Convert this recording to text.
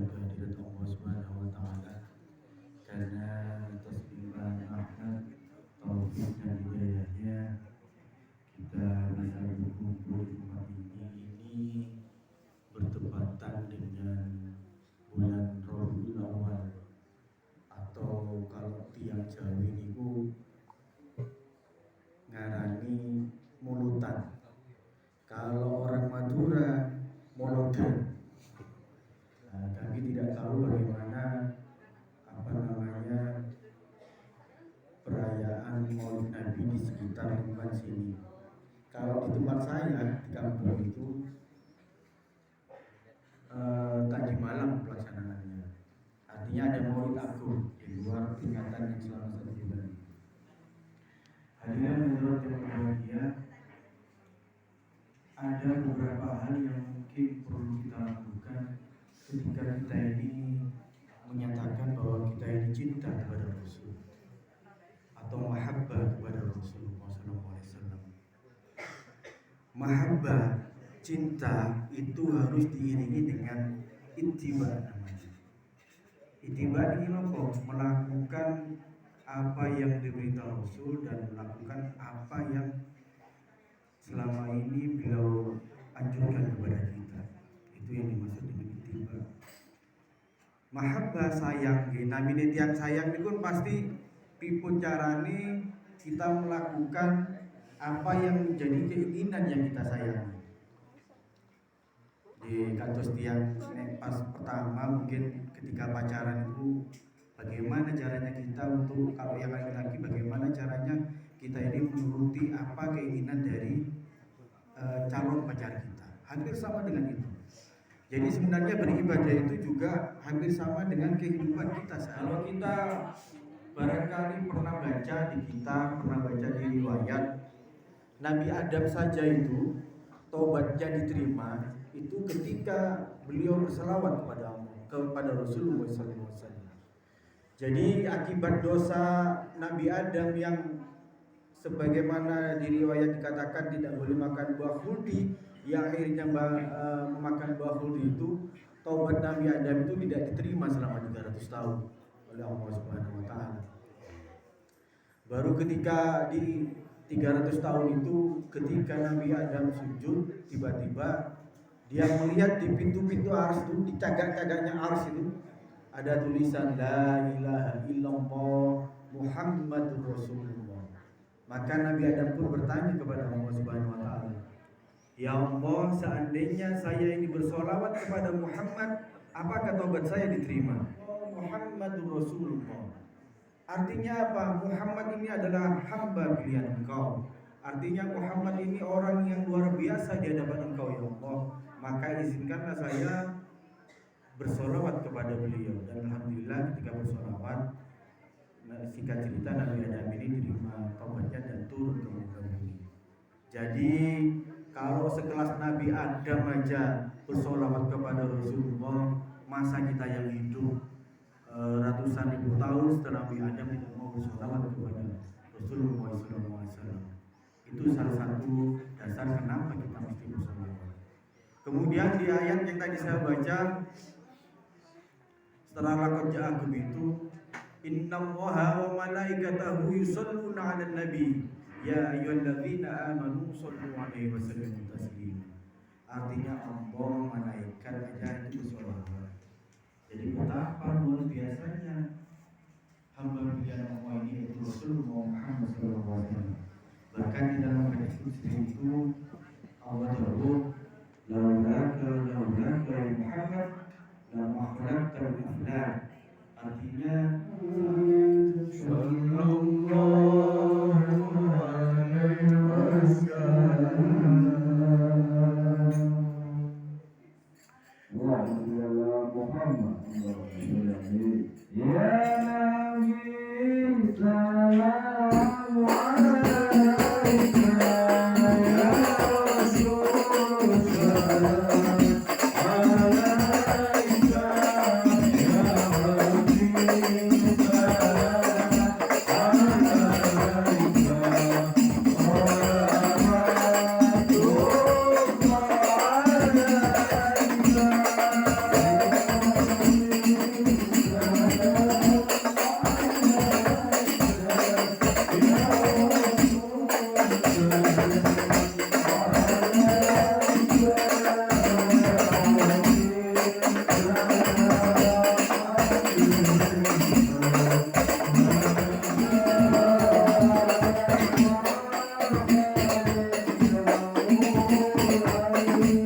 kehadirat Allah Subhanahu wa taala. Karena atas limpahan rahmat, taufik dan hidayahnya kita bisa berkumpul di tempat ini bertepatan dengan bulan Rabiul Awal, atau kalau tiang Jawi niku ngarani mulutan. Kalau orang Madura moloden. Kami tidak tahu bagaimana perayaan Maulid Nabi di sekitar lingkungan sini. Kalau di tempat saya di kampung itu tadi malam pelaksanaannya. Artinya ada Maulid Agung di luar peringatan yang selama 1 bulan. Hadirin menurut yang berbahagia, ada beberapa hal yang mungkin perlu kita lakukan ketika kita ini menyatakan bahwa kita ini cinta kepada Rasul atau mahabbah kepada Rasulullah SAW. Mahabbah, cinta itu harus diiringi dengan ittiba namanya. Ittiba ini apa? Melakukan apa yang diberitahu Rasul dan melakukan apa yang selama ini beliau anjurkan kepada kita. Itu yang dimaksud dengan ittiba. Mahabbah sayang, nabi tiang sayang itu kan pasti pipun carane kita melakukan apa yang menjadi keinginan yang kita sayangi. Di kados tiang pas pertama mungkin ketika pacaran itu bagaimana caranya kita untuk, kalau yang laki-laki bagaimana caranya kita ini menuruti apa keinginan dari calon pacar kita. Hampir sama dengan itu. Jadi sebenarnya beribadah itu juga hampir sama dengan kehidupan kita. Kalau kita barangkali pernah baca di kitab, pernah baca di riwayat, Nabi Adam saja itu taubatnya diterima itu ketika beliau berselawat kepada Rasulullah SAW. Jadi akibat dosa Nabi Adam yang sebagaimana di riwayat dikatakan tidak boleh makan buah khuldi, yang akhirnya memakan buah khuldi itu, taubat Nabi Adam itu tidak diterima selama 300 tahun oleh Allah Subhanahu wa taala. Baru ketika di 300 tahun itu, ketika Nabi Adam sujud, tiba-tiba dia melihat di pintu-pintu ars itu, di cagak-cagaknya ars itu ada tulisan La ilaha illallah Muhammadur Rasulullah. Maka Nabi Adam pun bertanya kepada Allah Subhanahu wa taala, "Ya Allah, seandainya saya ini bersolawat kepada Muhammad, apakah taubat saya diterima?" Oh, Muhammadur Rasulullah. Artinya apa? Muhammad ini adalah hamba pilihan Engkau. Artinya Muhammad ini orang yang luar biasa di hadapan Engkau, ya Allah. Maka izinkanlah saya bersolawat kepada beliau. Dan alhamdulillah ketika bersolawat, singkat cerita Nabi Adam ini diterima taubatnya dan turun ke muka bumi. Jadi kalau sekelas Nabi Adam aja bersolawat kepada Rasulullah, masa kita yang hidup ratusan ribu tahun setelah Nabi Adam tidak mau bersolawat kepada Rasulullah SAW. Itu salah satu dasar kenapa kita mesti bersolawat. Kemudian di ayat yang tadi saya baca, setelah laqad ja'akum itu, innallaha wa malaikatahu yusholluna 'alan nabi ya ayyuhalladzina amanu shollu 'alaihi wa sallimu taslima. Artinya Allah, malaikat aja itu bersolawat. Jadi betapa luar biasanya hamba pilihan Allah ini yaitu Rasulullah Muhammad SAW. Bahkan di dalam hadis qudsi itu Allah jawab, laulaka ya Muhammad la makhlaqta al-aflak. Artinya sallallahu alaihi wasallam. Muhammad ya Nabi salam alaika ya Rasul salam alaika ya Habib Amin.